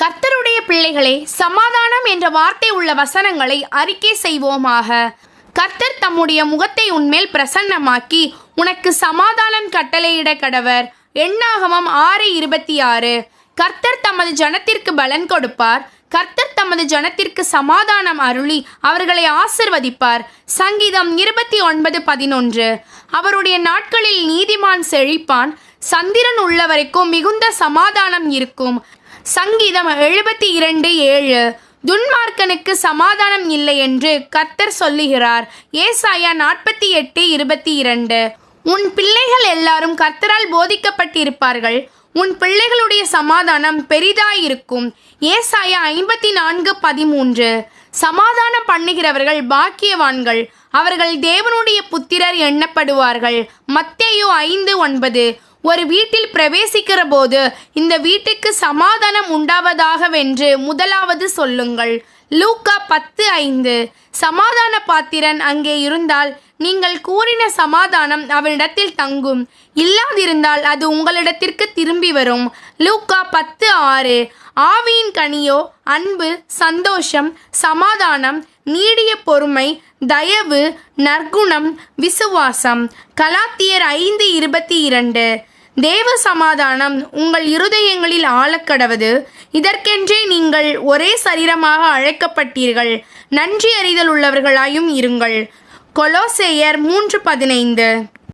கர்த்தருடைய பிள்ளைகளே, சமாதானம் என்ற வார்த்தை உள்ள வசனங்களை அறிக்கை செய்வோமாக. கர்த்தர் தம்முடைய முகத்தை உன்மேல் பிரசன்னமாக்கி உனக்கு சமாதானம் கட்டளையிட கடவர். எண்ணாகமம் 6:26. கர்த்தர் தமது ஜனத்திற்கு பலன் கொடுப்பார். கர்த்தர் தமது ஜனத்திற்கு சமாதானம் அருளி அவர்களை ஆசிர்வதிப்பார். சங்கீதம் 29:11. அவருடைய நாட்களில் நீதிமான் செழிப்பான். சந்திரன் உள்ளவரைக்கும் மிகுந்த சமாதானம் இருக்கும். சங்கீதம் 72:7. துன்மார்க்கனுக்கு சமாதானம் இல்லை என்று கர்த்தர் சொல்லுகிறார். ஏசாயா 48:22. உன் பிள்ளைகள் எல்லாரும் கர்த்தரால் போதிக்கப்பட்டிருப்பார்கள். உன் பிள்ளைகளுடைய சமாதானம் பெரிதாயிருக்கும். ஏசாயா 54:13. சமாதானம் பண்ணுகிறவர்கள் பாக்கியவான்கள், அவர்கள் தேவனுடைய புத்திரர் எண்ணப்படுவார்கள். மத்தேயு 5:9. ஒரு வீட்டில் பிரவேசிக்கிற போது இந்த வீட்டுக்கு சமாதானம் உண்டாவதாகவென்று முதலாவது சொல்லுங்கள். லூக்கா 10:5. சமாதான பாத்திரன் அங்கே இருந்தால் நீங்கள் கூறின சமாதானம் அவரிடத்தில் தங்கும். இல்லாதிருந்தால் அது உங்களிடத்திற்கு திரும்பி வரும். லூக்கா 10:6. ஆவியின் கனியோ அன்பு, சந்தோஷம், சமாதானம், நீடிய பொறுமை, தயவு, நற்குணம், விசுவாசம். கலாத்தியர் 5:22. தேவ சமாதானம் உங்கள் இருதயங்களில் ஆளக்கடவது. இதற்கென்றே நீங்கள் ஒரே சரீரமாக அழைக்கப்பட்டீர்கள். நன்றி அறிதல் உள்ளவர்களாயும் இருங்கள். கொலோசேயர் 3:15.